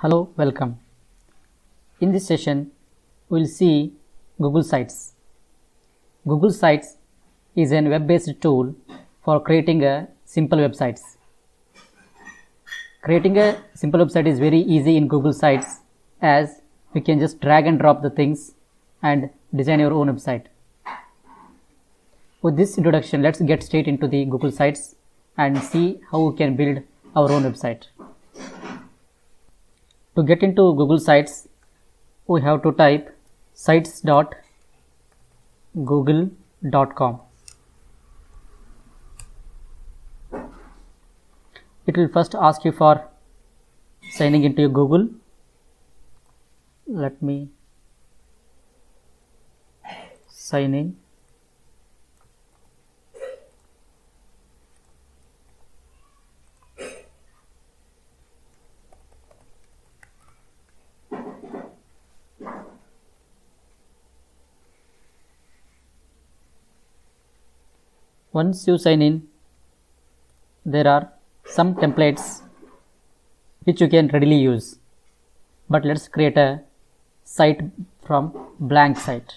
Hello, welcome. In this session, we will see Google Sites. Google Sites is a web-based tool for creating a simple websites. Creating a simple website is very easy in Google Sites, as you can just drag and drop the things and design your own website. With this introduction, let's get straight into the Google Sites and see how we can build our own website. To get into Google Sites, we have to type sites.google.com. It will first ask you for signing into your Google. Let me sign in. Once you sign in, there are some templates which you can readily use, but let's create a site from blank site.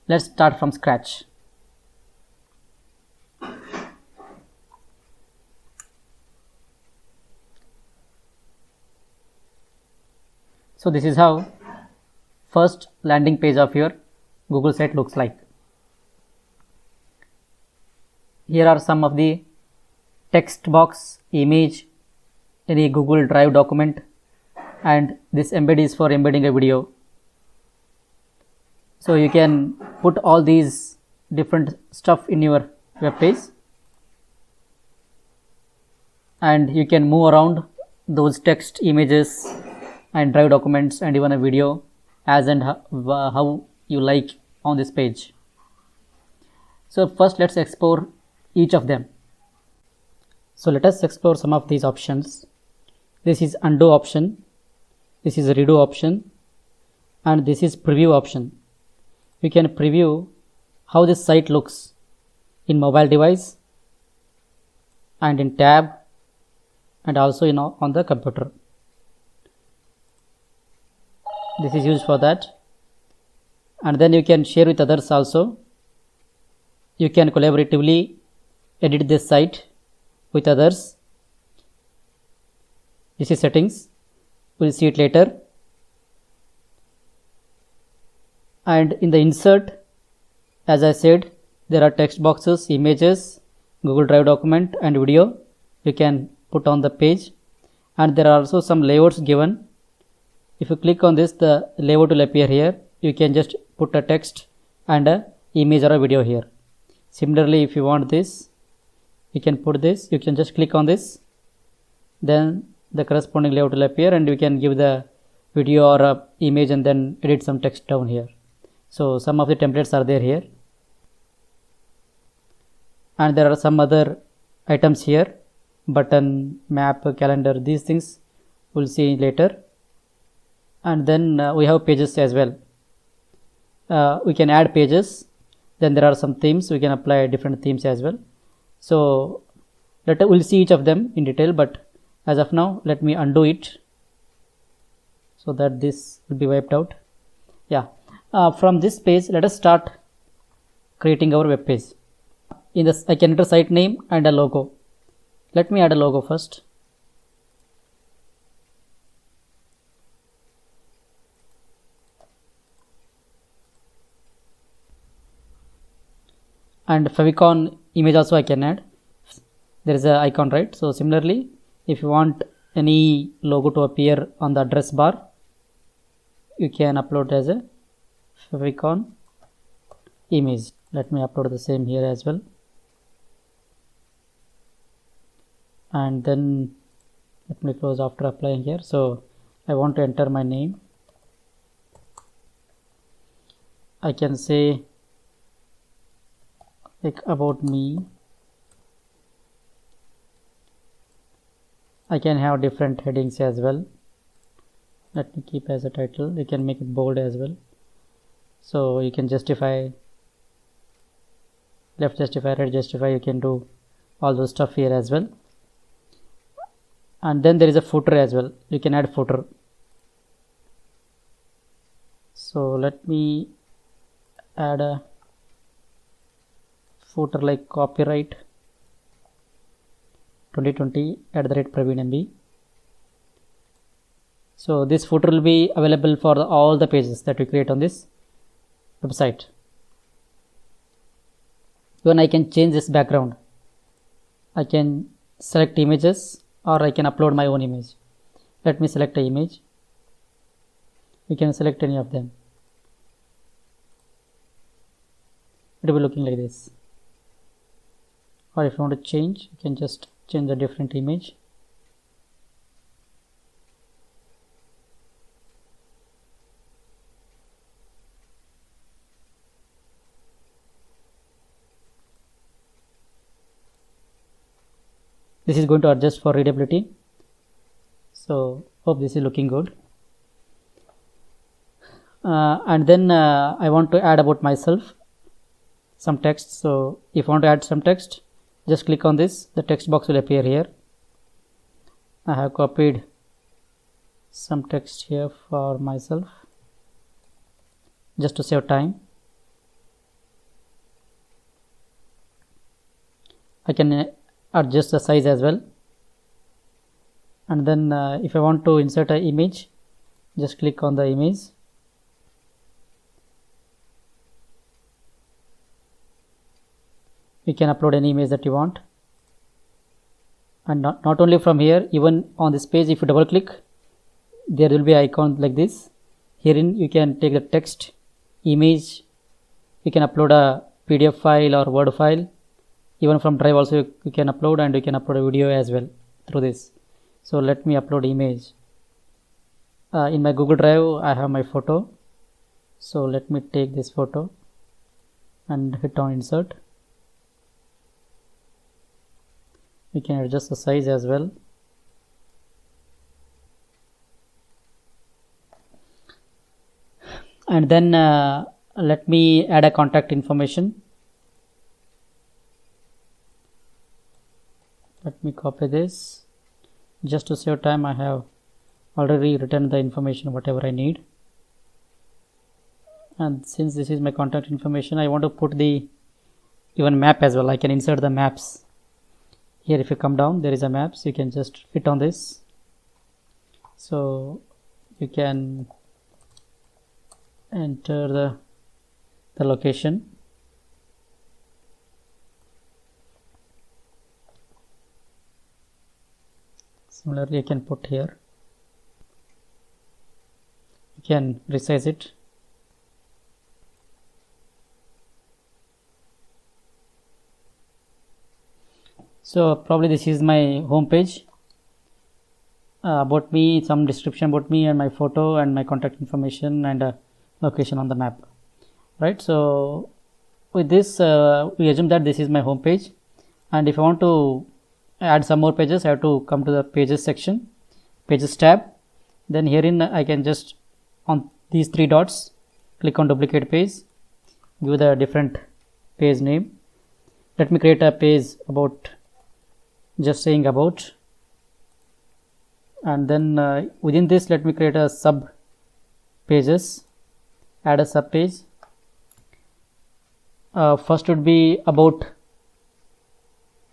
Let's start from scratch. So this is how first landing page of your Google site looks like. Here are some of the text box, image, any Google Drive document, and this embed is for embedding a video. So you can put all these different stuff in your web page, and you can move around those text, images, and Drive documents, and even a video as and how you like on this page. So first let's explore each of them. So let us explore some of these options. This is undo option, this is redo option, and this is preview option. You can preview how this site looks in mobile device and in tab and also on the computer. This is used for that, and then you can share with others also. You can collaboratively edit this site with others. This is settings, we'll see it later. And in the insert, as I said, there are text boxes, images, Google Drive document, and video you can put on the page, and there are also some layouts given. If you click on this, the layout will appear here. You can just put a text and a image or a video here. Similarly, if you want this, you can put this. You can just click on this, then the corresponding layout will appear, and you can give the video or a image and then edit some text down here. So some of the templates are there here, and there are some other items here: button, map, calendar. These things we'll see later. And then we have pages as well. We can add pages. Then there are some themes. We can apply different themes as well. So we'll see each of them in detail, but as of now, let me undo it so that this will be wiped out. From this page, let us start creating our web page. In this, I can enter site name and a logo. Let me add a logo first. And favicon image also I can add. There is a icon, right? So similarly, if you want any logo to appear on the address bar, you can upload as a favicon image. Let me upload the same here as well. And then let me close after applying here. So I want to enter my name. I can say like about me. I can have different headings as well. Let me keep as a title. You can make it bold as well. So you can justify, left justify, right justify. You can do all those stuff here as well. and then there is a footer as well. You can add footer. So let me add a footer like copyright 2020 @Praveen MB. So this footer will be available for all the pages that we create on this website. Even I can change this background. I can select images or I can upload my own image. Let me select an image. You can select any of them. It will be looking like this. Or if you want to change, you can just change a different image. This is going to adjust for readability. So hope this is looking good. And then I want to add about myself some text. So if I want to add some text, just click on this. The text box will appear here. I have copied some text here for myself just to save time. I can adjust the size as well. And then if I want to insert an image, just click on the image. You can upload any image that you want. And not only from here, even on this page, if you double click, there will be an icon like this. Herein you can take the text, image, you can upload a PDF file or Word file. Even from Drive also you can upload, and you can upload a video as well through this. So let me upload image. In my Google Drive I have my photo. So let me take this photo and hit on insert. We can adjust the size as well. And then let me add a contact information. Let me copy this. Just to save time, I have already written the information whatever I need. And since this is my contact information, I want to put the even map as well. I can insert the maps. Here if you come down, there is a maps. You can just hit on this. So you can enter the location. Similarly, you can put here. You can resize it. So probably this is my home page. About me, some description about me and my photo and my contact information and location on the map. Right. So with this, we assume that this is my home page. And if I want to add some more pages, I have to come to the pages section, pages tab. Then herein I can just on these three dots click on duplicate page, give the different page name. Let me create a page about, just saying about, and then within this let me create a sub pages, add a sub page. First would be about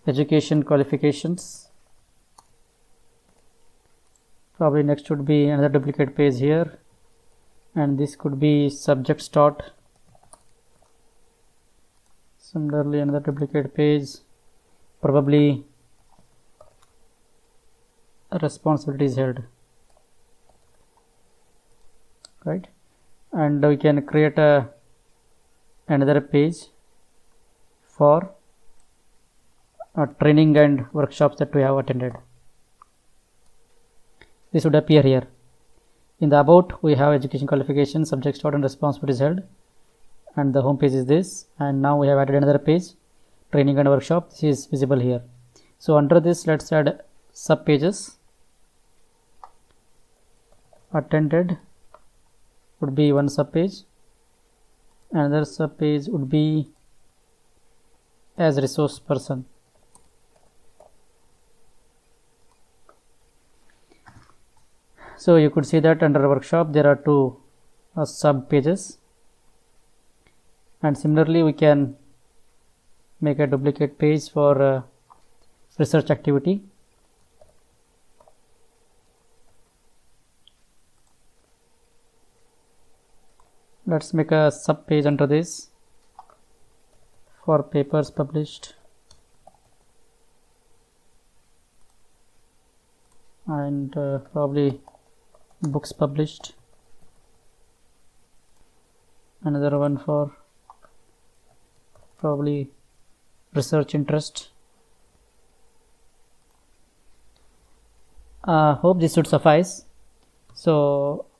education qualifications. Probably next would be another duplicate page here, and this could be subjects taught. Similarly another duplicate page, probably responsibilities held, right? And we can create another page for training and workshops that we have attended. This would appear here. In the about, we have education qualifications, subjects taught and responsibilities held, and the home page is this. And now we have added another page, training and workshop. This is visible here. So under this, let's add sub pages. Attended would be one sub page. Another sub page would be as resource person. So you could see that under workshop there are two sub pages, and similarly we can make a duplicate page for research activity. Let's make a sub page under this for papers published and probably books published. Another one for probably research interest. Hope this should suffice. So